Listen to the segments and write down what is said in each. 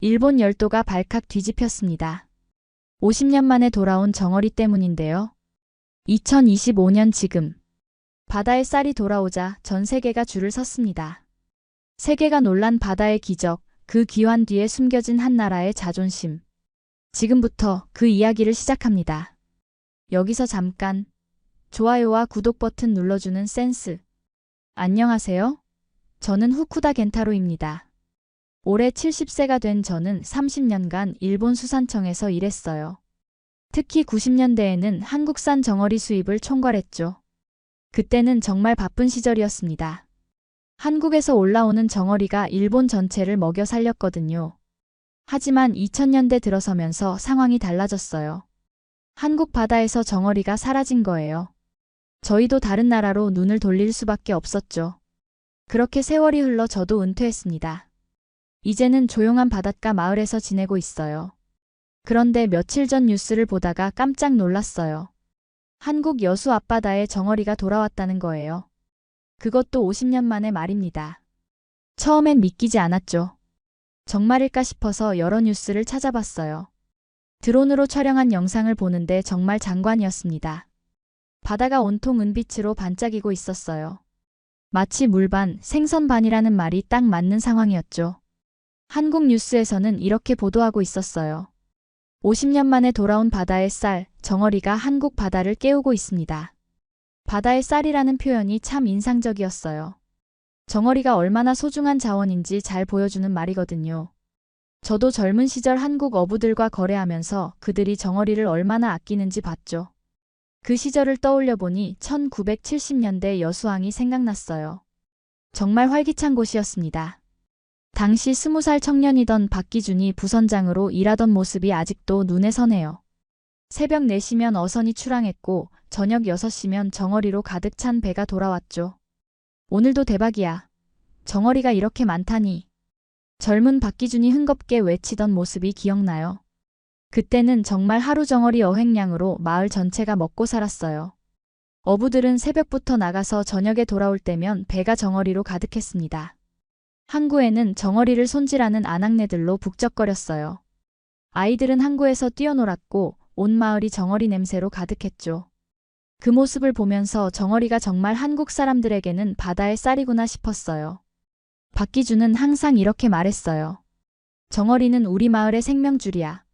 일본 열도가 발칵 뒤집혔습니다. 50년 만에 돌아온 정어리 때문인데요. 2025년 지금 바다에 쌀이 돌아오자 전 세계가 줄을 섰습니다. 세계가 놀란 바다의 기적, 그 귀환 뒤에 숨겨진 한 나라의 자존심. 지금부터 그 이야기를 시작합니다. 여기서 잠깐 좋아요와 구독 버튼 눌러주는 센스. 안녕하세요. 저는 후쿠다 겐타로입니다. 올해 70세가 된 저는 30년간 일본 수산청에서 일했어요. 특히 90년대에는 한국산 정어리 수입을 총괄했죠. 그때는 정말 바쁜 시절이었습니다. 한국에서 올라오는 정어리가 일본 전체를 먹여 살렸거든요. 하지만 2000년대 들어서면서 상황이 달라졌어요. 한국 바다에서 정어리가 사라진 거예요. 저희도 다른 나라로 눈을 돌릴 수밖에 없었죠. 그렇게 세월이 흘러 저도 은퇴했습니다. 이제는 조용한 바닷가 마을에서 지내고 있어요. 그런데 며칠 전 뉴스를 보다가 깜짝 놀랐어요. 한국 여수 앞바다에 정어리가 돌아왔다는 거예요. 그것도 50년 만에 말입니다. 처음엔 믿기지 않았죠. 정말일까 싶어서 여러 뉴스를 찾아봤어요. 드론으로 촬영한 영상을 보는데 정말 장관이었습니다. 바다가 온통 은빛으로 반짝이고 있었어요. 마치 물반, 생선반이라는 말이 딱 맞는 상황이었죠. 한국 뉴스에서는 이렇게 보도하고 있었어요. 50년 만에 돌아온 바다의 쌀, 정어리가 한국 바다를 깨우고 있습니다. 바다의 쌀이라는 표현이 참 인상적이었어요. 정어리가 얼마나 소중한 자원인지 잘 보여주는 말이거든요. 저도 젊은 시절 한국 어부들과 거래하면서 그들이 정어리를 얼마나 아끼는지 봤죠. 그 시절을 떠올려 보니 1970년대 여수항이 생각났어요. 정말 활기찬 곳이었습니다. 당시 20살 청년이던 박기준이 부선장으로 일하던 모습이 아직도 눈에 선해요. 새벽 4시면 어선이 출항했고 저녁 6시면 정어리로 가득 찬 배가 돌아왔죠. 오늘도 대박이야. 정어리가 이렇게 많다니. 젊은 박기준이 흥겁게 외치던 모습이 기억나요. 그때는 정말 하루 정어리 어획량으로 마을 전체가 먹고 살았어요. 어부들은 새벽부터 나가서 저녁에 돌아올 때면 배가 정어리로 가득했습니다. 항구에는 정어리를 손질하는 아낙네들로 북적거렸어요. 아이들은 항구에서 뛰어놀았고 온 마을이 정어리 냄새로 가득했죠. 그 모습을 보면서 정어리가 정말 한국 사람들에게는 바다의 쌀이구나 싶었어요. 박기준은 항상 이렇게 말했어요. 정어리는 우리 마을의 생명줄이야.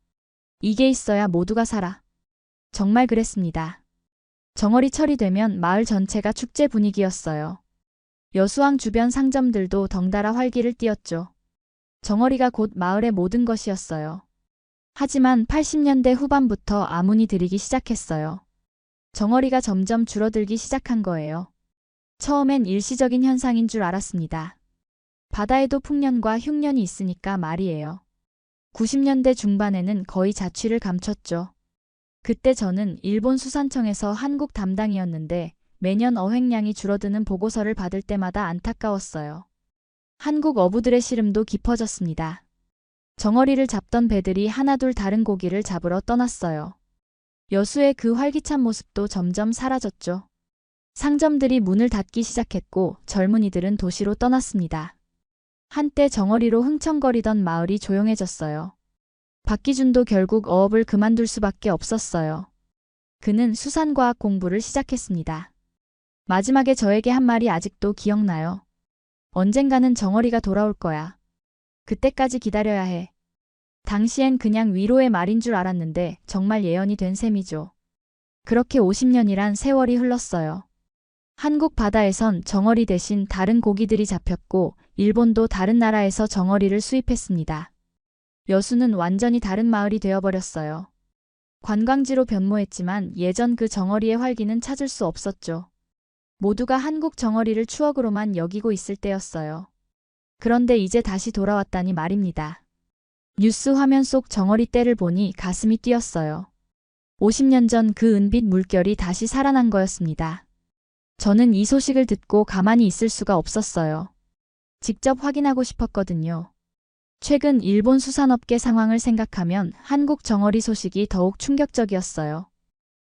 이게 있어야 모두가 살아. 정말 그랬습니다. 정어리철이 되면 마을 전체가 축제 분위기였어요. 여수항 주변 상점들도 덩달아 활기를 띠었죠. 정어리가 곧 마을의 모든 것이었어요. 하지만 80년대 후반부터 아문이 들이기 시작했어요. 정어리가 점점 줄어들기 시작한 거예요. 처음엔 일시적인 현상인 줄 알았습니다. 바다에도 풍년과 흉년이 있으니까 말이에요. 90년대 중반에는 거의 자취를 감췄죠. 그때 저는 일본 수산청에서 한국 담당이었는데 매년 어획량이 줄어드는 보고서를 받을 때마다 안타까웠어요. 한국 어부들의 시름도 깊어졌습니다. 정어리를 잡던 배들이 하나둘 다른 고기를 잡으러 떠났어요. 여수의 그 활기찬 모습도 점점 사라졌죠. 상점들이 문을 닫기 시작했고 젊은이들은 도시로 떠났습니다. 한때 정어리로 흥청거리던 마을이 조용해졌어요. 박기준도 결국 어업을 그만둘 수밖에 없었어요. 그는 수산과학 공부를 시작했습니다. 마지막에 저에게 한 말이 아직도 기억나요. 언젠가는 정어리가 돌아올 거야. 그때까지 기다려야 해. 당시엔 그냥 위로의 말인 줄 알았는데 정말 예언이 된 셈이죠. 그렇게 50년이란 세월이 흘렀어요. 한국 바다에선 정어리 대신 다른 고기들이 잡혔고 일본도 다른 나라에서 정어리를 수입했습니다. 여수는 완전히 다른 마을이 되어버렸어요. 관광지로 변모했지만 예전 그 정어리의 활기는 찾을 수 없었죠. 모두가 한국 정어리를 추억으로만 여기고 있을 때였어요. 그런데 이제 다시 돌아왔다니 말입니다. 뉴스 화면 속 정어리 떼를 보니 가슴이 뛰었어요. 50년 전 그 은빛 물결이 다시 살아난 거였습니다. 저는 이 소식을 듣고 가만히 있을 수가 없었어요. 직접 확인하고 싶었거든요. 최근 일본 수산업계 상황을 생각하면 한국 정어리 소식이 더욱 충격적이었어요.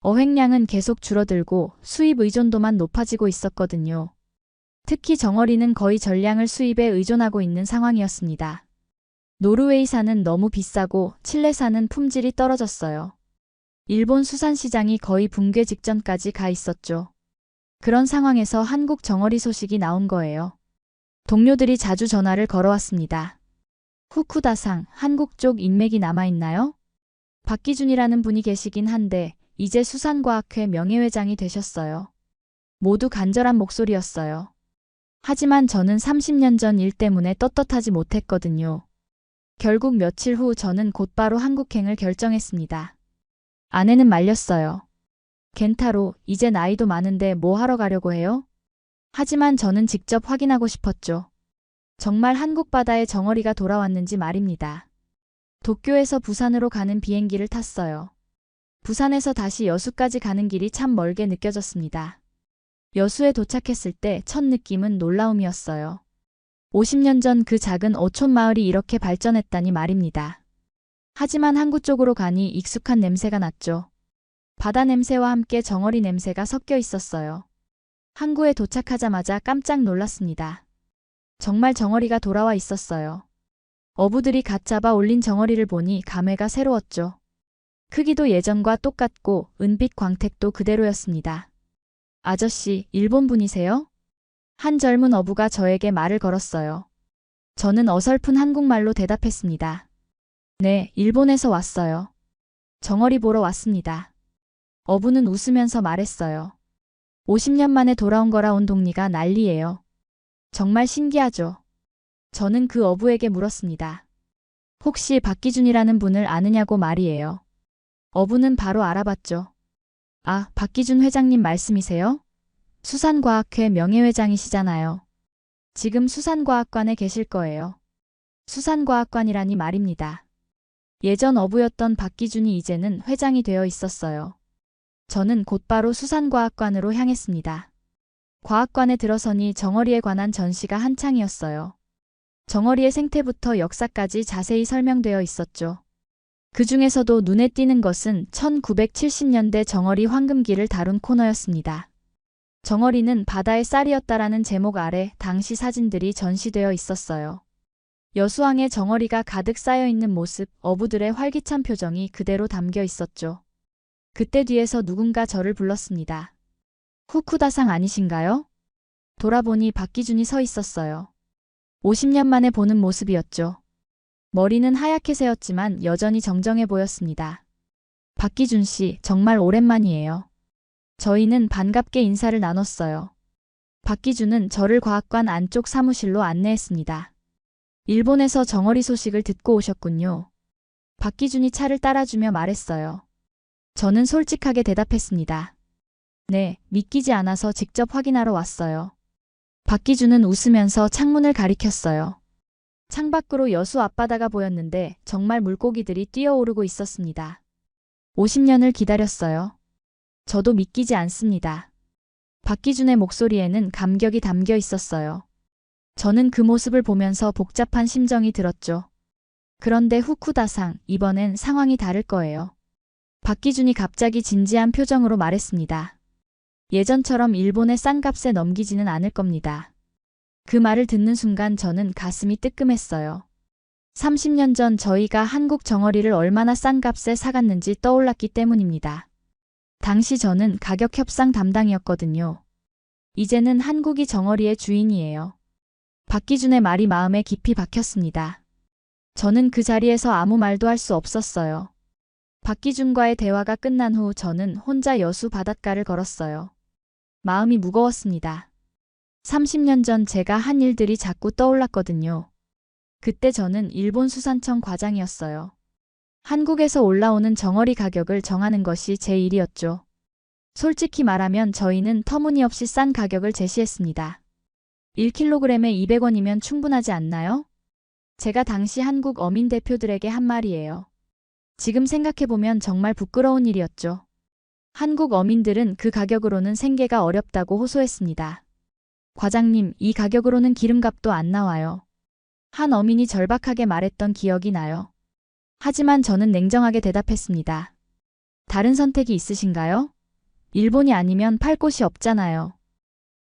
어획량은 계속 줄어들고 수입 의존도만 높아지고 있었거든요. 특히 정어리는 거의 전량을 수입에 의존하고 있는 상황이었습니다. 노르웨이산은 너무 비싸고 칠레산은 품질이 떨어졌어요. 일본 수산시장이 거의 붕괴 직전까지 가 있었죠. 그런 상황에서 한국 정어리 소식이 나온 거예요. 동료들이 자주 전화를 걸어왔습니다. 후쿠다상, 한국 쪽 인맥이 남아있나요? 박기준이라는 분이 계시긴 한데 이제 수산과학회 명예회장이 되셨어요. 모두 간절한 목소리였어요. 하지만 저는 30년 전 일 때문에 떳떳하지 못했거든요. 결국 며칠 후 저는 곧바로 한국행을 결정했습니다. 아내는 말렸어요. 겐타로, 이제 나이도 많은데 뭐 하러 가려고 해요? 하지만 저는 직접 확인하고 싶었죠. 정말 한국 바다에 정어리가 돌아왔는지 말입니다. 도쿄에서 부산으로 가는 비행기를 탔어요. 부산에서 다시 여수까지 가는 길이 참 멀게 느껴졌습니다. 여수에 도착했을 때 첫 느낌은 놀라움이었어요. 50년 전 그 작은 어촌 마을이 이렇게 발전했다니 말입니다. 하지만 항구 쪽으로 가니 익숙한 냄새가 났죠. 바다 냄새와 함께 정어리 냄새가 섞여 있었어요. 항구에 도착하자마자 깜짝 놀랐습니다. 정말 정어리가 돌아와 있었어요. 어부들이 갓 잡아 올린 정어리를 보니 감회가 새로웠죠. 크기도 예전과 똑같고 은빛 광택도 그대로였습니다. 아저씨, 일본 분이세요? 한 젊은 어부가 저에게 말을 걸었어요. 저는 어설픈 한국말로 대답했습니다. 네, 일본에서 왔어요. 정어리 보러 왔습니다. 어부는 웃으면서 말했어요. 50년 만에 돌아온 거라 온 동리가 난리예요. 정말 신기하죠? 저는 그 어부에게 물었습니다. 혹시 박기준이라는 분을 아느냐고 말이에요. 어부는 바로 알아봤죠. 아, 박기준 회장님 말씀이세요? 수산과학회 명예회장이시잖아요. 지금 수산과학관에 계실 거예요. 수산과학관이라니 말입니다. 예전 어부였던 박기준이 이제는 회장이 되어 있었어요. 저는 곧바로 수산과학관으로 향했습니다. 과학관에 들어서니 정어리에 관한 전시가 한창이었어요. 정어리의 생태부터 역사까지 자세히 설명되어 있었죠. 그 중에서도 눈에 띄는 것은 1970년대 정어리 황금기를 다룬 코너였습니다. 정어리는 바다의 쌀이었다라는 제목 아래 당시 사진들이 전시되어 있었어요. 여수항에 정어리가 가득 쌓여있는 모습, 어부들의 활기찬 표정이 그대로 담겨 있었죠. 그때 뒤에서 누군가 저를 불렀습니다. 후쿠다상 아니신가요? 돌아보니 박기준이 서 있었어요. 50년 만에 보는 모습이었죠. 머리는 하얗게 새었지만 여전히 정정해 보였습니다. 박기준 씨, 정말 오랜만이에요. 저희는 반갑게 인사를 나눴어요. 박기준은 저를 과학관 안쪽 사무실로 안내했습니다. 일본에서 정어리 소식을 듣고 오셨군요. 박기준이 차를 따라주며 말했어요. 저는 솔직하게 대답했습니다. 네, 믿기지 않아서 직접 확인하러 왔어요. 박기준은 웃으면서 창문을 가리켰어요. 창밖으로 여수 앞바다가 보였는데 정말 물고기들이 뛰어오르고 있었습니다. 50년을 기다렸어요. 저도 믿기지 않습니다. 박기준의 목소리에는 감격이 담겨 있었어요. 저는 그 모습을 보면서 복잡한 심정이 들었죠. 그런데 후쿠다상, 이번엔 상황이 다를 거예요. 박기준이 갑자기 진지한 표정으로 말했습니다. 예전처럼 일본의 싼 값에 넘기지는 않을 겁니다. 그 말을 듣는 순간 저는 가슴이 뜨끔했어요. 30년 전 저희가 한국 정어리를 얼마나 싼 값에 사갔는지 떠올랐기 때문입니다. 당시 저는 가격 협상 담당이었거든요. 이제는 한국이 정어리의 주인이에요. 박기준의 말이 마음에 깊이 박혔습니다. 저는 그 자리에서 아무 말도 할 수 없었어요. 박기준과의 대화가 끝난 후 저는 혼자 여수 바닷가를 걸었어요. 마음이 무거웠습니다. 30년 전 제가 한 일들이 자꾸 떠올랐거든요. 그때 저는 일본 수산청 과장이었어요. 한국에서 올라오는 정어리 가격을 정하는 것이 제 일이었죠. 솔직히 말하면 저희는 터무니없이 싼 가격을 제시했습니다. 1kg에 200원이면 충분하지 않나요? 제가 당시 한국 어민 대표들에게 한 말이에요. 지금 생각해보면 정말 부끄러운 일이었죠. 한국 어민들은 그 가격으로는 생계가 어렵다고 호소했습니다. 과장님, 이 가격으로는 기름값도 안 나와요. 한 어민이 절박하게 말했던 기억이 나요. 하지만 저는 냉정하게 대답했습니다. 다른 선택이 있으신가요? 일본이 아니면 팔 곳이 없잖아요.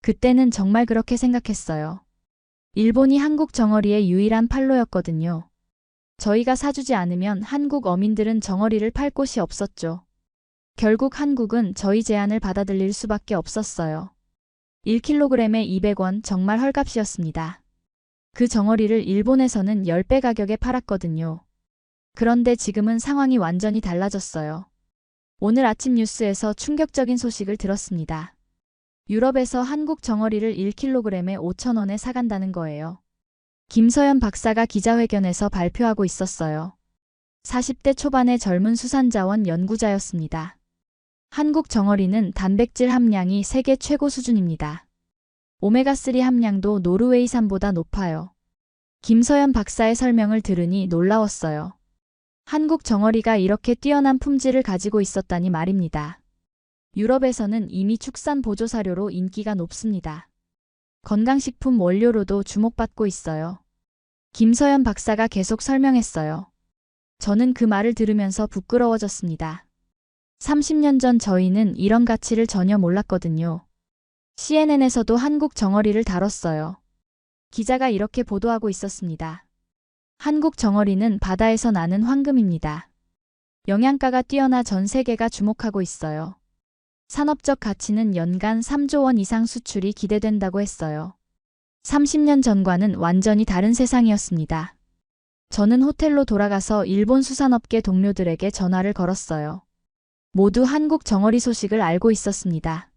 그때는 정말 그렇게 생각했어요. 일본이 한국 정어리의 유일한 판로였거든요. 저희가 사주지 않으면 한국 어민들은 정어리를 팔 곳이 없었죠. 결국 한국은 저희 제안을 받아들일 수밖에 없었어요. 1kg에 200원 정말 헐값이었습니다. 그 정어리를 일본에서는 10배 가격에 팔았거든요. 그런데 지금은 상황이 완전히 달라졌어요. 오늘 아침 뉴스에서 충격적인 소식을 들었습니다. 유럽에서 한국 정어리를 1kg에 5,000원에 사간다는 거예요. 김서연 박사가 기자회견에서 발표하고 있었어요. 40대 초반의 젊은 수산자원 연구자였습니다. 한국 정어리는 단백질 함량이 세계 최고 수준입니다. 오메가3 함량도 노르웨이산보다 높아요. 김서연 박사의 설명을 들으니 놀라웠어요. 한국 정어리가 이렇게 뛰어난 품질을 가지고 있었다니 말입니다. 유럽에서는 이미 축산 보조사료로 인기가 높습니다. 건강식품 원료로도 주목받고 있어요. 김서연 박사가 계속 설명했어요. 저는 그 말을 들으면서 부끄러워졌습니다. 30년 전 저희는 이런 가치를 전혀 몰랐거든요. CNN에서도 한국 정어리를 다뤘어요. 기자가 이렇게 보도하고 있었습니다. 한국 정어리는 바다에서 나는 황금입니다. 영양가가 뛰어나 전 세계가 주목하고 있어요. 산업적 가치는 연간 3조 원 이상 수출이 기대된다고 했어요. 30년 전과는 완전히 다른 세상이었습니다. 저는 호텔로 돌아가서 일본 수산업계 동료들에게 전화를 걸었어요. 모두 한국 정어리 소식을 알고 있었습니다.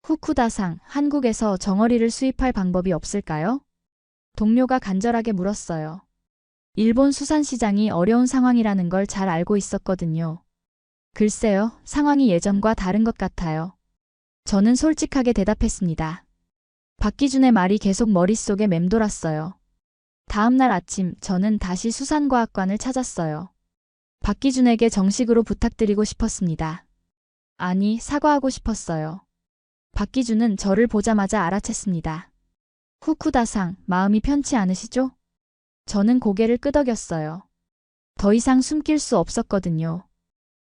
후쿠다상, 한국에서 정어리를 수입할 방법이 없을까요? 동료가 간절하게 물었어요. 일본 수산시장이 어려운 상황이라는 걸 잘 알고 있었거든요. 글쎄요, 상황이 예전과 다른 것 같아요. 저는 솔직하게 대답했습니다. 박기준의 말이 계속 머릿속에 맴돌았어요. 다음 날 아침 저는 다시 수산과학관을 찾았어요. 박기준에게 정식으로 부탁드리고 싶었습니다. 아니, 사과하고 싶었어요. 박기준은 저를 보자마자 알아챘습니다. 후쿠다상, 마음이 편치 않으시죠? 저는 고개를 끄덕였어요. 더 이상 숨길 수 없었거든요.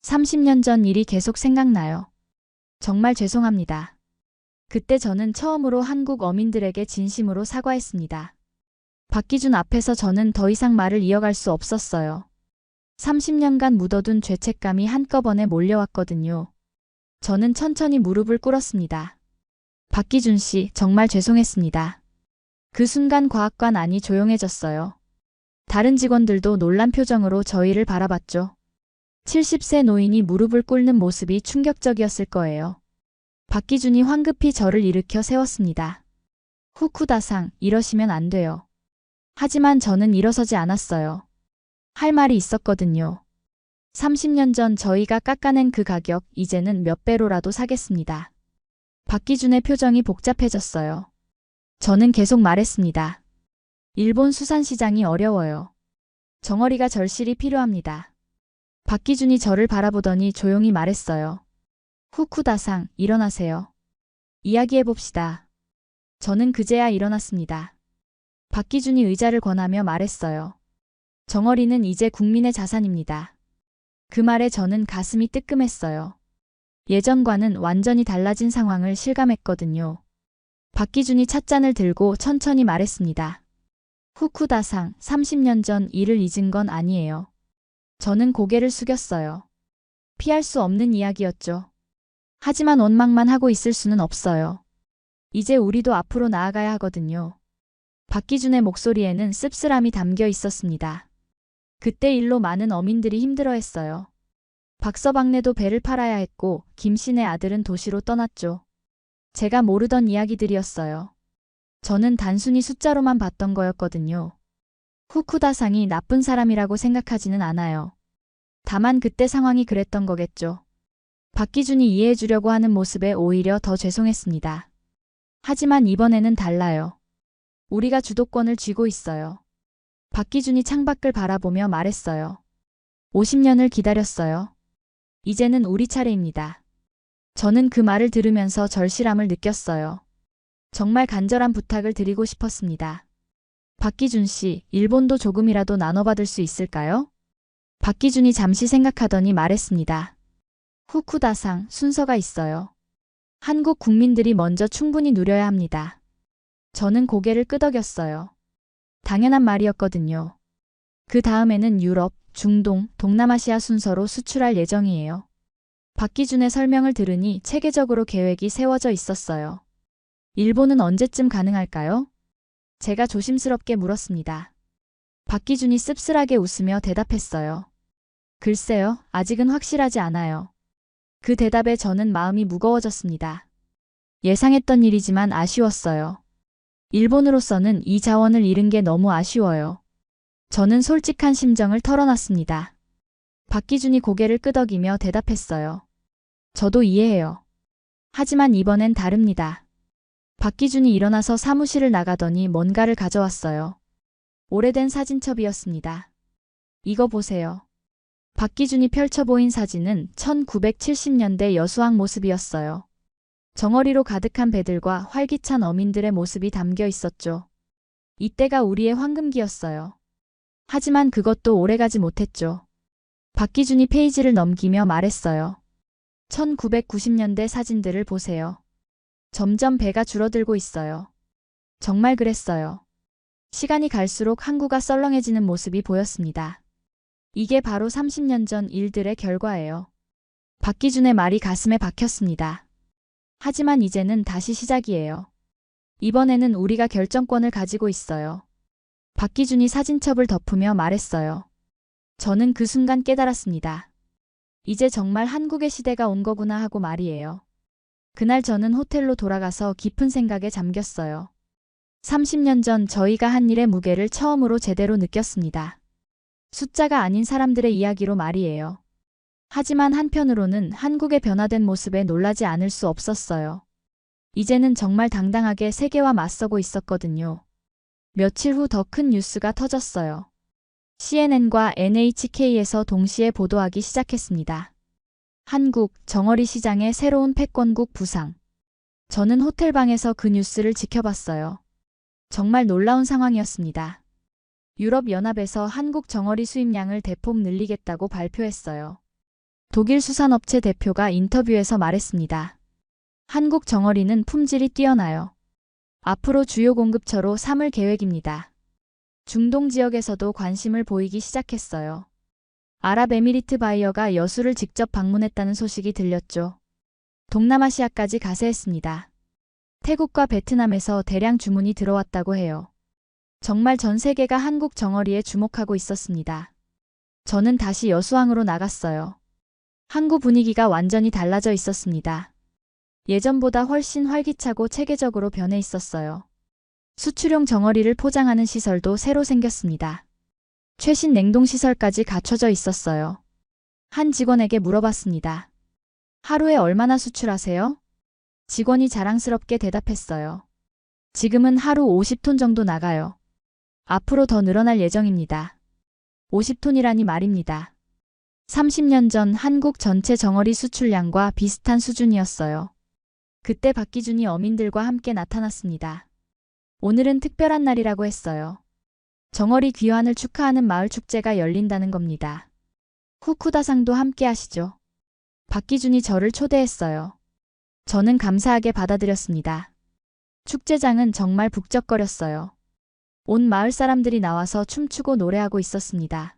30년 전 일이 계속 생각나요. 정말 죄송합니다. 그때 저는 처음으로 한국 어민들에게 진심으로 사과했습니다. 박기준 앞에서 저는 더 이상 말을 이어갈 수 없었어요. 30년간 묻어둔 죄책감이 한꺼번에 몰려왔거든요. 저는 천천히 무릎을 꿇었습니다. 박기준 씨, 정말 죄송했습니다. 그 순간 과학관 안이 조용해졌어요. 다른 직원들도 놀란 표정으로 저희를 바라봤죠. 70세 노인이 무릎을 꿇는 모습이 충격적이었을 거예요. 박기준이 황급히 저를 일으켜 세웠습니다. 후쿠다상, 이러시면 안 돼요. 하지만 저는 일어서지 않았어요. 할 말이 있었거든요. 30년 전 저희가 깎아낸 그 가격, 이제는 몇 배로라도 사겠습니다. 박기준의 표정이 복잡해졌어요. 저는 계속 말했습니다. 일본 수산시장이 어려워요. 정어리가 절실히 필요합니다. 박기준이 저를 바라보더니 조용히 말했어요. 후쿠다상, 일어나세요. 이야기해봅시다. 저는 그제야 일어났습니다. 박기준이 의자를 권하며 말했어요. 정어리는 이제 국민의 자산입니다. 그 말에 저는 가슴이 뜨끔했어요. 예전과는 완전히 달라진 상황을 실감했거든요. 박기준이 찻잔을 들고 천천히 말했습니다. 후쿠다상, 30년 전 일을 잊은 건 아니에요. 저는 고개를 숙였어요. 피할 수 없는 이야기였죠. 하지만 원망만 하고 있을 수는 없어요. 이제 우리도 앞으로 나아가야 하거든요. 박기준의 목소리에는 씁쓸함이 담겨 있었습니다. 그때 일로 많은 어민들이 힘들어했어요. 박서방네도 배를 팔아야 했고 김씨네 아들은 도시로 떠났죠. 제가 모르던 이야기들이었어요. 저는 단순히 숫자로만 봤던 거였거든요. 후쿠다상이 나쁜 사람이라고 생각하지는 않아요. 다만 그때 상황이 그랬던 거겠죠. 박기준이 이해해 주려고 하는 모습에 오히려 더 죄송했습니다. 하지만 이번에는 달라요. 우리가 주도권을 쥐고 있어요. 박기준이 창밖을 바라보며 말했어요. 50년을 기다렸어요. 이제는 우리 차례입니다. 저는 그 말을 들으면서 절실함을 느꼈어요. 정말 간절한 부탁을 드리고 싶었습니다. 박기준 씨, 일본도 조금이라도 나눠받을 수 있을까요? 박기준이 잠시 생각하더니 말했습니다. 후쿠다상, 순서가 있어요. 한국 국민들이 먼저 충분히 누려야 합니다. 저는 고개를 끄덕였어요. 당연한 말이었거든요. 그 다음에는 유럽, 중동, 동남아시아 순서로 수출할 예정이에요. 박기준의 설명을 들으니 체계적으로 계획이 세워져 있었어요. 일본은 언제쯤 가능할까요? 제가 조심스럽게 물었습니다. 박기준이 씁쓸하게 웃으며 대답했어요. 글쎄요, 아직은 확실하지 않아요. 그 대답에 저는 마음이 무거워졌습니다. 예상했던 일이지만 아쉬웠어요. 일본으로서는 이 자원을 잃은 게 너무 아쉬워요. 저는 솔직한 심정을 털어놨습니다. 박기준이 고개를 끄덕이며 대답했어요. 저도 이해해요. 하지만 이번엔 다릅니다. 박기준이 일어나서 사무실을 나가더니 뭔가를 가져왔어요. 오래된 사진첩이었습니다. 이거 보세요. 박기준이 펼쳐 보인 사진은 1970년대 여수항 모습이었어요. 정어리로 가득한 배들과 활기찬 어민들의 모습이 담겨 있었죠. 이때가 우리의 황금기였어요. 하지만 그것도 오래가지 못했죠. 박기준이 페이지를 넘기며 말했어요. 1990년대 사진들을 보세요. 점점 배가 줄어들고 있어요. 정말 그랬어요. 시간이 갈수록 항구가 썰렁해지는 모습이 보였습니다. 이게 바로 30년 전 일들의 결과예요. 박기준의 말이 가슴에 박혔습니다. 하지만 이제는 다시 시작이에요. 이번에는 우리가 결정권을 가지고 있어요. 박기준이 사진첩을 덮으며 말했어요. 저는 그 순간 깨달았습니다. 이제 정말 한국의 시대가 온 거구나 하고 말이에요. 그날 저는 호텔로 돌아가서 깊은 생각에 잠겼어요. 30년 전 저희가 한 일의 무게를 처음으로 제대로 느꼈습니다. 숫자가 아닌 사람들의 이야기로 말이에요. 하지만 한편으로는 한국의 변화된 모습에 놀라지 않을 수 없었어요. 이제는 정말 당당하게 세계와 맞서고 있었거든요. 며칠 후 더 큰 뉴스가 터졌어요. CNN과 NHK에서 동시에 보도하기 시작했습니다. 한국 정어리 시장의 새로운 패권국 부상. 저는 호텔방에서 그 뉴스를 지켜봤어요. 정말 놀라운 상황이었습니다. 유럽연합에서 한국 정어리 수입량을 대폭 늘리겠다고 발표했어요. 독일 수산업체 대표가 인터뷰에서 말했습니다. 한국 정어리는 품질이 뛰어나요. 앞으로 주요 공급처로 삼을 계획입니다. 중동 지역에서도 관심을 보이기 시작했어요. 아랍에미리트 바이어가 여수를 직접 방문했다는 소식이 들렸죠. 동남아시아까지 가세했습니다. 태국과 베트남에서 대량 주문이 들어왔다고 해요. 정말 전 세계가 한국 정어리에 주목하고 있었습니다. 저는 다시 여수항으로 나갔어요. 항구 분위기가 완전히 달라져 있었습니다. 예전보다 훨씬 활기차고 체계적으로 변해 있었어요. 수출용 정어리를 포장하는 시설도 새로 생겼습니다. 최신 냉동시설까지 갖춰져 있었어요. 한 직원에게 물어봤습니다. 하루에 얼마나 수출하세요? 직원이 자랑스럽게 대답했어요. 지금은 하루 50톤 정도 나가요. 앞으로 더 늘어날 예정입니다. 50톤이라니 말입니다. 30년 전 한국 전체 정어리 수출량과 비슷한 수준이었어요. 그때 박기준이 어민들과 함께 나타났습니다. 오늘은 특별한 날이라고 했어요. 정어리 귀환을 축하하는 마을 축제가 열린다는 겁니다. 후쿠다상도 함께 하시죠. 박기준이 저를 초대했어요. 저는 감사하게 받아들였습니다. 축제장은 정말 북적거렸어요. 온 마을 사람들이 나와서 춤추고 노래하고 있었습니다.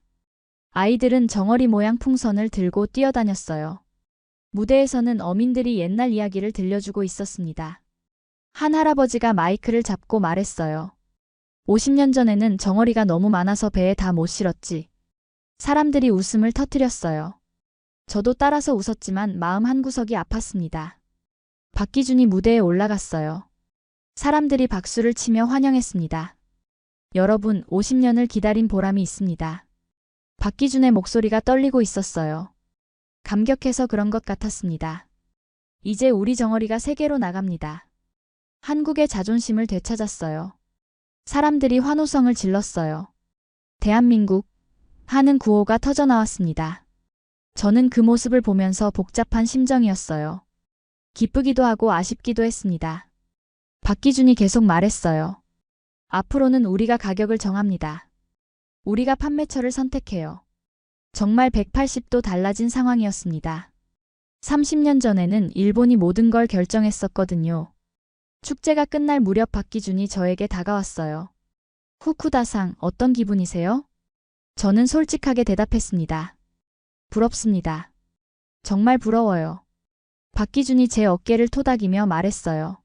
아이들은 정어리 모양 풍선을 들고 뛰어다녔어요. 무대에서는 어민들이 옛날 이야기를 들려주고 있었습니다. 한 할아버지가 마이크를 잡고 말했어요. 50년 전에는 정어리가 너무 많아서 배에 다 못 실었지. 사람들이 웃음을 터뜨렸어요. 저도 따라서 웃었지만 마음 한구석이 아팠습니다. 박기준이 무대에 올라갔어요. 사람들이 박수를 치며 환영했습니다. 여러분, 50년을 기다린 보람이 있습니다. 박기준의 목소리가 떨리고 있었어요. 감격해서 그런 것 같았습니다. 이제 우리 정어리가 세계로 나갑니다. 한국의 자존심을 되찾았어요. 사람들이 환호성을 질렀어요. 대한민국 하는 구호가 터져나왔습니다. 저는 그 모습을 보면서 복잡한 심정이었어요. 기쁘기도 하고 아쉽기도 했습니다. 박기준이 계속 말했어요. 앞으로는 우리가 가격을 정합니다. 우리가 판매처를 선택해요. 정말 180도 달라진 상황이었습니다. 30년 전에는 일본이 모든 걸 결정했었거든요. 축제가 끝날 무렵 박기준이 저에게 다가왔어요. 후쿠다상, 어떤 기분이세요? 저는 솔직하게 대답했습니다. 부럽습니다. 정말 부러워요. 박기준이 제 어깨를 토닥이며 말했어요.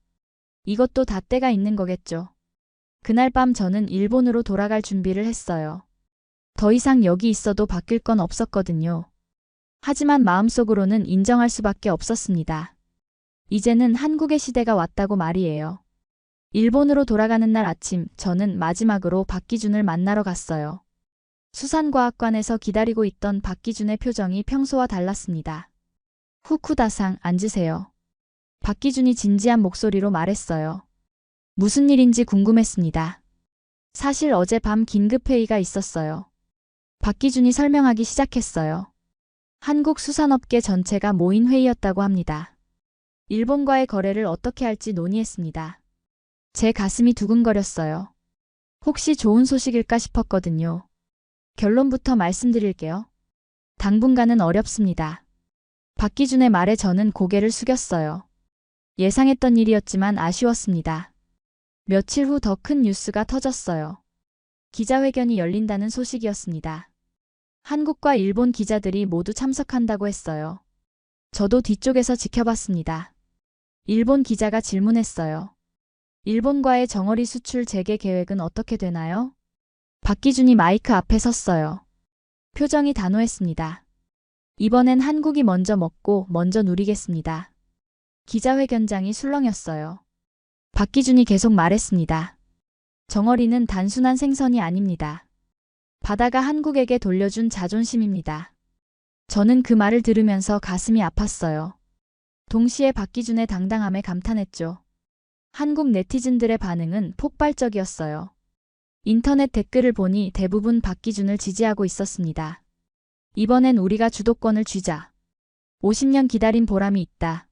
이것도 다 때가 있는 거겠죠. 그날 밤 저는 일본으로 돌아갈 준비를 했어요. 더 이상 여기 있어도 바뀔 건 없었거든요. 하지만 마음속으로는 인정할 수밖에 없었습니다. 이제는 한국의 시대가 왔다고 말이에요. 일본으로 돌아가는 날 아침, 저는 마지막으로 박기준을 만나러 갔어요. 수산과학관에서 기다리고 있던 박기준의 표정이 평소와 달랐습니다. 후쿠다상, 앉으세요. 박기준이 진지한 목소리로 말했어요. 무슨 일인지 궁금했습니다. 사실 어젯밤 긴급회의가 있었어요. 박기준이 설명하기 시작했어요. 한국 수산업계 전체가 모인 회의였다고 합니다. 일본과의 거래를 어떻게 할지 논의했습니다. 제 가슴이 두근거렸어요. 혹시 좋은 소식일까 싶었거든요. 결론부터 말씀드릴게요. 당분간은 어렵습니다. 박기준의 말에 저는 고개를 숙였어요. 예상했던 일이었지만 아쉬웠습니다. 며칠 후 더 큰 뉴스가 터졌어요. 기자회견이 열린다는 소식이었습니다. 한국과 일본 기자들이 모두 참석한다고 했어요. 저도 뒤쪽에서 지켜봤습니다. 일본 기자가 질문했어요. 일본과의 정어리 수출 재개 계획은 어떻게 되나요? 박기준이 마이크 앞에 섰어요. 표정이 단호했습니다. 이번엔 한국이 먼저 먹고 먼저 누리겠습니다. 기자회견장이 술렁였어요. 박기준이 계속 말했습니다. 정어리는 단순한 생선이 아닙니다. 바다가 한국에게 돌려준 자존심입니다. 저는 그 말을 들으면서 가슴이 아팠어요. 동시에 박기준의 당당함에 감탄했죠. 한국 네티즌들의 반응은 폭발적이었어요. 인터넷 댓글을 보니 대부분 박기준을 지지하고 있었습니다. 이번엔 우리가 주도권을 쥐자. 50년 기다린 보람이 있다.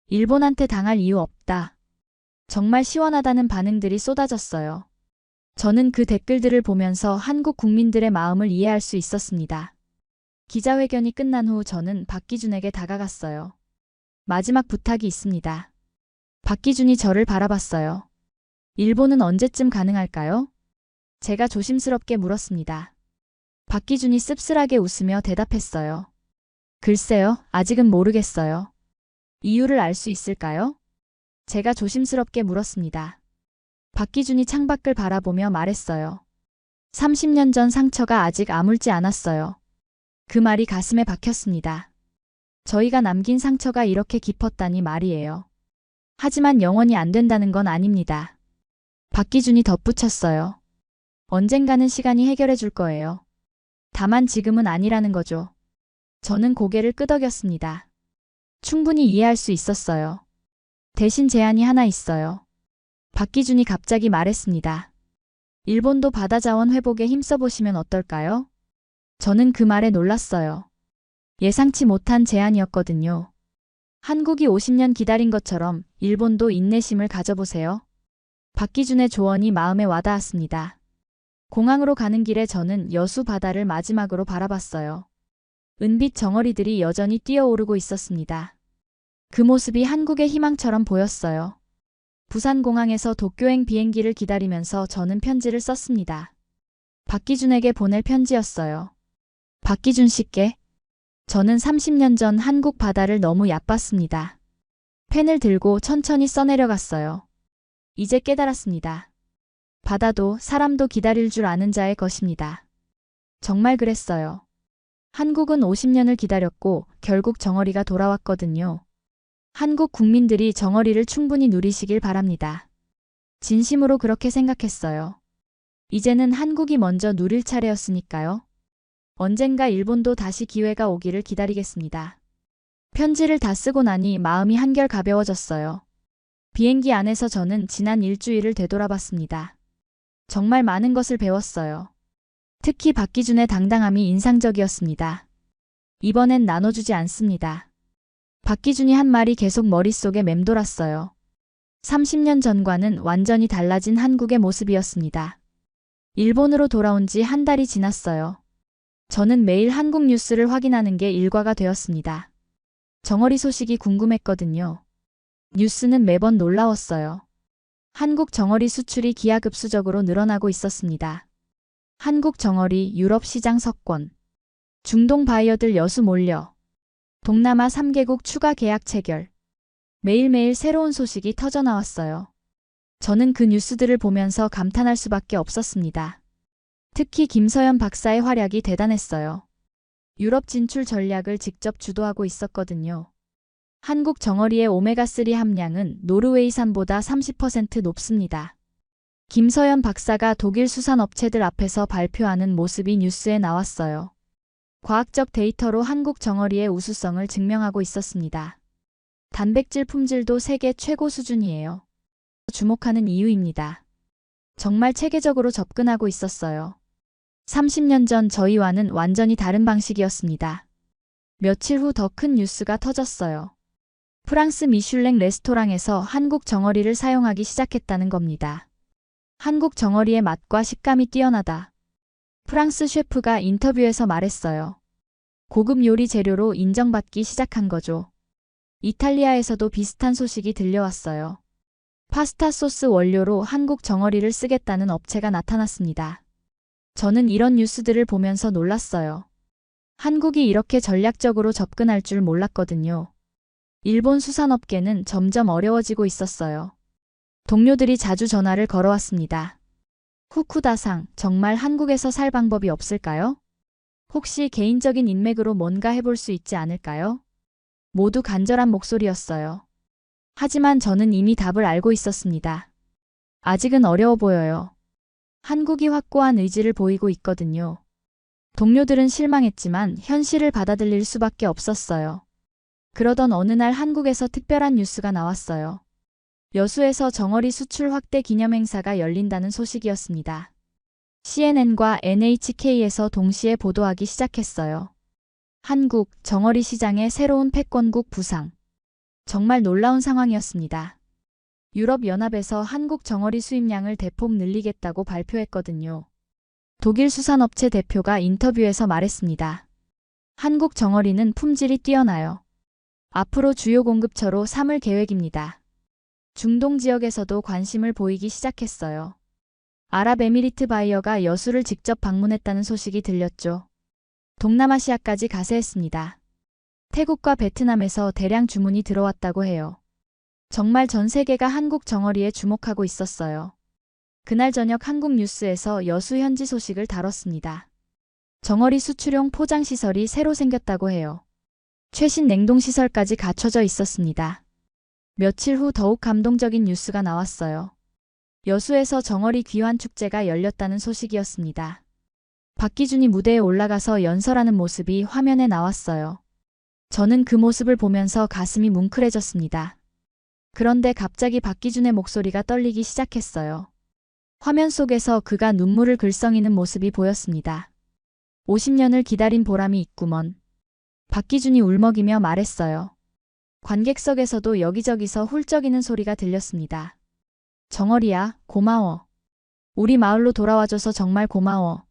일본한테 당할 이유 없다. 정말 시원하다는 반응들이 쏟아졌어요. 저는 그 댓글들을 보면서 한국 국민들의 마음을 이해할 수 있었습니다. 기자회견이 끝난 후 저는 박기준에게 다가갔어요. 마지막 부탁이 있습니다. 박기준이 저를 바라봤어요. 일본은 언제쯤 가능할까요? 제가 조심스럽게 물었습니다. 박기준이 씁쓸하게 웃으며 대답했어요. 글쎄요, 아직은 모르겠어요. 이유를 알 수 있을까요? 제가 조심스럽게 물었습니다. 박기준이 창밖을 바라보며 말했어요. 30년 전 상처가 아직 아물지 않았어요. 그 말이 가슴에 박혔습니다. 저희가 남긴 상처가 이렇게 깊었다니 말이에요. 하지만 영원히 안 된다는 건 아닙니다. 박기준이 덧붙였어요. 언젠가는 시간이 해결해 줄 거예요. 다만 지금은 아니라는 거죠. 저는 고개를 끄덕였습니다. 충분히 이해할 수 있었어요. 대신 제안이 하나 있어요. 박기준이 갑자기 말했습니다. 일본도 바다 자원 회복에 힘써보시면 어떨까요? 저는 그 말에 놀랐어요. 예상치 못한 제안이었거든요. 한국이 50년 기다린 것처럼 일본도 인내심을 가져보세요. 박기준의 조언이 마음에 와닿았습니다. 공항으로 가는 길에 저는 여수 바다를 마지막으로 바라봤어요. 은빛 정어리들이 여전히 뛰어오르고 있었습니다. 그 모습이 한국의 희망처럼 보였어요. 부산공항에서 도쿄행 비행기를 기다리면서 저는 편지를 썼습니다. 박기준에게 보낼 편지였어요. 박기준 씨께. 저는 30년 전 한국 바다를 너무 얕봤습니다. 펜을 들고 천천히 써내려갔어요. 이제 깨달았습니다. 바다도 사람도 기다릴 줄 아는 자의 것입니다. 정말 그랬어요. 한국은 50년을 기다렸고 결국 정어리가 돌아왔거든요. 한국 국민들이 정어리를 충분히 누리시길 바랍니다. 진심으로 그렇게 생각했어요. 이제는 한국이 먼저 누릴 차례였으니까요. 언젠가 일본도 다시 기회가 오기를 기다리겠습니다. 편지를 다 쓰고 나니 마음이 한결 가벼워졌어요. 비행기 안에서 저는 지난 일주일을 되돌아봤습니다. 정말 많은 것을 배웠어요. 특히 박기준의 당당함이 인상적이었습니다. 이번엔 나눠주지 않습니다. 박기준이 한 말이 계속 머릿속에 맴돌았어요. 30년 전과는 완전히 달라진 한국의 모습이었습니다. 일본으로 돌아온 지 한 달이 지났어요. 저는 매일 한국 뉴스를 확인하는 게 일과가 되었습니다. 정어리 소식이 궁금했거든요. 뉴스는 매번 놀라웠어요. 한국 정어리 수출이 기하급수적으로 늘어나고 있었습니다. 한국 정어리 유럽 시장 석권. 중동 바이어들 여수 몰려. 동남아 3개국 추가 계약 체결. 매일매일 새로운 소식이 터져나왔어요. 저는 그 뉴스들을 보면서 감탄할 수밖에 없었습니다. 특히 김서연 박사의 활약이 대단했어요. 유럽 진출 전략을 직접 주도하고 있었거든요. 한국 정어리의 오메가3 함량은 노르웨이산보다 30% 높습니다. 김서연 박사가 독일 수산업체들 앞에서 발표하는 모습이 뉴스에 나왔어요. 과학적 데이터로 한국 정어리의 우수성을 증명하고 있었습니다. 단백질 품질도 세계 최고 수준이에요. 주목하는 이유입니다. 정말 체계적으로 접근하고 있었어요. 30년 전 저희와는 완전히 다른 방식이었습니다. 며칠 후 더 큰 뉴스가 터졌어요. 프랑스 미슐랭 레스토랑에서 한국 정어리를 사용하기 시작했다는 겁니다. 한국 정어리의 맛과 식감이 뛰어나다. 프랑스 셰프가 인터뷰에서 말했어요. 고급 요리 재료로 인정받기 시작한 거죠. 이탈리아에서도 비슷한 소식이 들려왔어요. 파스타 소스 원료로 한국 정어리를 쓰겠다는 업체가 나타났습니다. 저는 이런 뉴스들을 보면서 놀랐어요. 한국이 이렇게 전략적으로 접근할 줄 몰랐거든요. 일본 수산업계는 점점 어려워지고 있었어요. 동료들이 자주 전화를 걸어왔습니다. 후쿠다상, 정말 한국에서 살 방법이 없을까요? 혹시 개인적인 인맥으로 뭔가 해볼 수 있지 않을까요? 모두 간절한 목소리였어요. 하지만 저는 이미 답을 알고 있었습니다. 아직은 어려워 보여요. 한국이 확고한 의지를 보이고 있거든요. 동료들은 실망했지만 현실을 받아들일 수밖에 없었어요. 그러던 어느 날 한국에서 특별한 뉴스가 나왔어요. 여수에서 정어리 수출 확대 기념행사가 열린다는 소식이었습니다. CNN과 NHK에서 동시에 보도하기 시작했어요. 한국 정어리 시장의 새로운 패권국 부상. 정말 놀라운 상황이었습니다. 유럽연합에서 한국 정어리 수입량을 대폭 늘리겠다고 발표했거든요. 독일 수산업체 대표가 인터뷰에서 말했습니다. 한국 정어리는 품질이 뛰어나요. 앞으로 주요 공급처로 삼을 계획입니다. 중동 지역에서도 관심을 보이기 시작했어요. 아랍에미리트 바이어가 여수를 직접 방문했다는 소식이 들렸죠. 동남아시아까지 가세했습니다. 태국과 베트남에서 대량 주문이 들어왔다고 해요. 정말 전 세계가 한국 정어리에 주목하고 있었어요. 그날 저녁 한국 뉴스에서 여수 현지 소식을 다뤘습니다. 정어리 수출용 포장시설이 새로 생겼다고 해요. 최신 냉동시설까지 갖춰져 있었습니다. 며칠 후 더욱 감동적인 뉴스가 나왔어요. 여수에서 정어리 귀환 축제가 열렸다는 소식이었습니다. 박기준이 무대에 올라가서 연설하는 모습이 화면에 나왔어요. 저는 그 모습을 보면서 가슴이 뭉클해졌습니다. 그런데 갑자기 박기준의 목소리가 떨리기 시작했어요. 화면 속에서 그가 눈물을 글썽이는 모습이 보였습니다. 50년을 기다린 보람이 있구먼. 박기준이 울먹이며 말했어요. 관객석에서도 여기저기서 훌쩍이는 소리가 들렸습니다. 정어리야, 고마워. 우리 마을로 돌아와줘서 정말 고마워.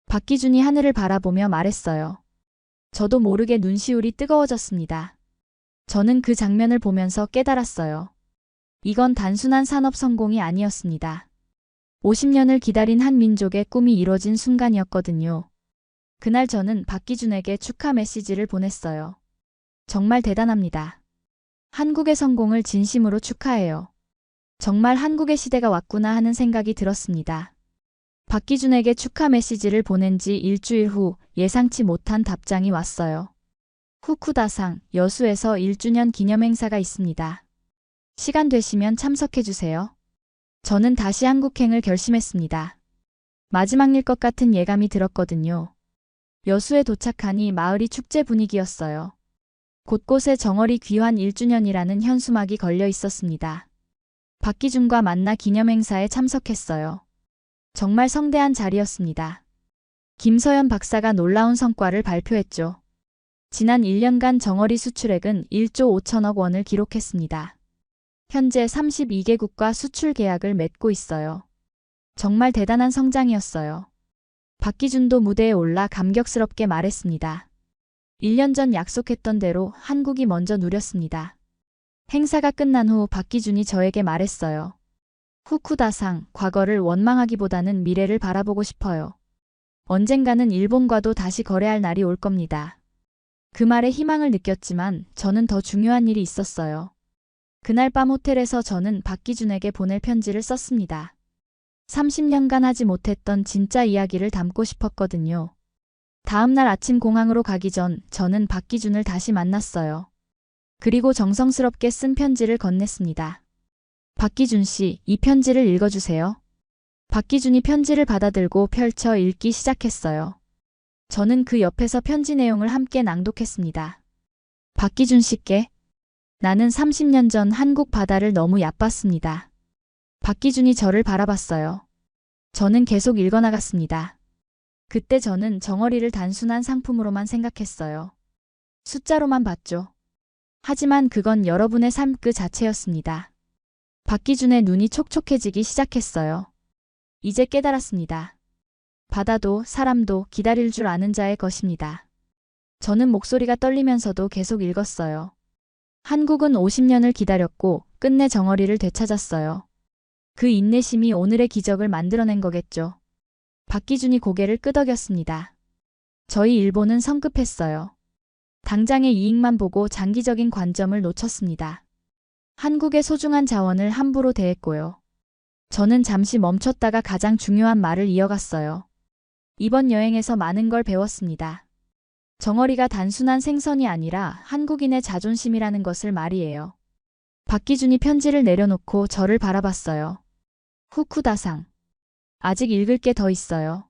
박기준이 하늘을 바라보며 말했어요. 저도 모르게 눈시울이 뜨거워졌습니다. 저는 그 장면을 보면서 깨달았어요. 이건 단순한 산업 성공이 아니었습니다. 50년을 기다린 한 민족의 꿈이 이뤄진 순간이었거든요. 그날 저는 박기준에게 축하 메시지를 보냈어요. 정말 대단합니다. 한국의 성공을 진심으로 축하해요. 정말 한국의 시대가 왔구나 하는 생각이 들었습니다. 박기준에게 축하 메시지를 보낸 지 일주일 후 예상치 못한 답장이 왔어요. 후쿠다상 여수에서 1주년 기념행사가 있습니다. 시간 되시면 참석해주세요. 저는 다시 한국행을 결심했습니다. 마지막일 것 같은 예감이 들었거든요. 여수에 도착하니 마을이 축제 분위기였어요. 곳곳에 정어리 귀환 1주년이라는 현수막이 걸려 있었습니다. 박기준과 만나 기념행사에 참석했어요. 정말 성대한 자리였습니다. 김서연 박사가 놀라운 성과를 발표했죠. 지난 1년간 정어리 수출액은 1조 5천억 원을 기록했습니다. 현재 32개국과 수출 계약을 맺고 있어요. 정말 대단한 성장이었어요. 박기준도 무대에 올라 감격스럽게 말했습니다. 1년 전 약속했던 대로 한국이 먼저 누렸습니다. 행사가 끝난 후 박기준이 저에게 말했어요. 후쿠다상, 과거를 원망하기보다는 미래를 바라보고 싶어요. 언젠가는 일본과도 다시 거래할 날이 올 겁니다. 그 말에 희망을 느꼈지만 저는 더 중요한 일이 있었어요. 그날 밤 호텔에서 저는 박기준에게 보낼 편지를 썼습니다. 30년간 하지 못했던 진짜 이야기를 담고 싶었거든요. 다음 날 아침 공항으로 가기 전 저는 박기준을 다시 만났어요. 그리고 정성스럽게 쓴 편지를 건넸습니다. 박기준 씨, 이 편지를 읽어주세요. 박기준이 편지를 받아들고 펼쳐 읽기 시작했어요. 저는 그 옆에서 편지 내용을 함께 낭독했습니다. 박기준 씨께 나는 30년 전 한국 바다를 너무 얕봤습니다. 박기준이 저를 바라봤어요. 저는 계속 읽어나갔습니다. 그때 저는 정어리를 단순한 상품으로만 생각했어요. 숫자로만 봤죠. 하지만 그건 여러분의 삶 그 자체였습니다. 박기준의 눈이 촉촉해지기 시작했어요. 이제 깨달았습니다. 바다도 사람도 기다릴 줄 아는 자의 것입니다. 저는 목소리가 떨리면서도 계속 읽었어요. 한국은 50년을 기다렸고 끝내 정어리를 되찾았어요. 그 인내심이 오늘의 기적을 만들어낸 거겠죠. 박기준이 고개를 끄덕였습니다. 저희 일본은 성급했어요. 당장의 이익만 보고 장기적인 관점을 놓쳤습니다. 한국의 소중한 자원을 함부로 대했고요. 저는 잠시 멈췄다가 가장 중요한 말을 이어갔어요. 이번 여행에서 많은 걸 배웠습니다. 정어리가 단순한 생선이 아니라 한국인의 자존심이라는 것을 말이에요. 박기준이 편지를 내려놓고 저를 바라봤어요. 후쿠다상. 아직 읽을 게 더 있어요.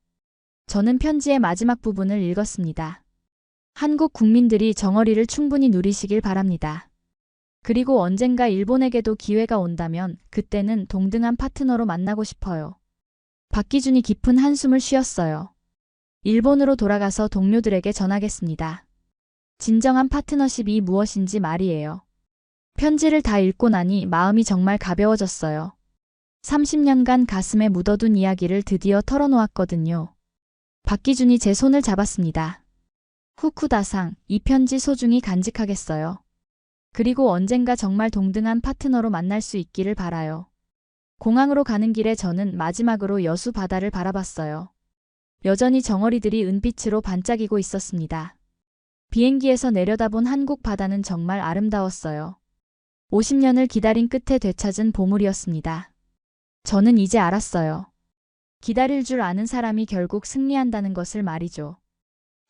저는 편지의 마지막 부분을 읽었습니다. 한국 국민들이 정어리를 충분히 누리시길 바랍니다. 그리고 언젠가 일본에게도 기회가 온다면 그때는 동등한 파트너로 만나고 싶어요. 박기준이 깊은 한숨을 쉬었어요. 일본으로 돌아가서 동료들에게 전하겠습니다. 진정한 파트너십이 무엇인지 말이에요. 편지를 다 읽고 나니 마음이 정말 가벼워졌어요. 30년간 가슴에 묻어둔 이야기를 드디어 털어놓았거든요. 박기준이 제 손을 잡았습니다. 후쿠다상, 이 편지 소중히 간직하겠어요. 그리고 언젠가 정말 동등한 파트너로 만날 수 있기를 바라요. 공항으로 가는 길에 저는 마지막으로 여수 바다를 바라봤어요. 여전히 정어리들이 은빛으로 반짝이고 있었습니다. 비행기에서 내려다본 한국 바다는 정말 아름다웠어요. 50년을 기다린 끝에 되찾은 보물이었습니다. 저는 이제 알았어요. 기다릴 줄 아는 사람이 결국 승리한다는 것을 말이죠.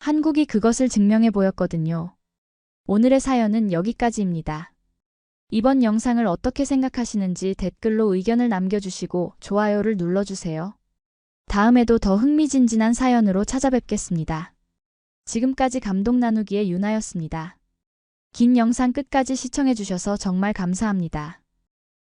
한국이 그것을 증명해 보였거든요. 오늘의 사연은 여기까지입니다. 이번 영상을 어떻게 생각하시는지 댓글로 의견을 남겨주시고 좋아요를 눌러주세요. 다음에도 더 흥미진진한 사연으로 찾아뵙겠습니다. 지금까지 감동 나누기의 유나였습니다. 긴 영상 끝까지 시청해주셔서 정말 감사합니다.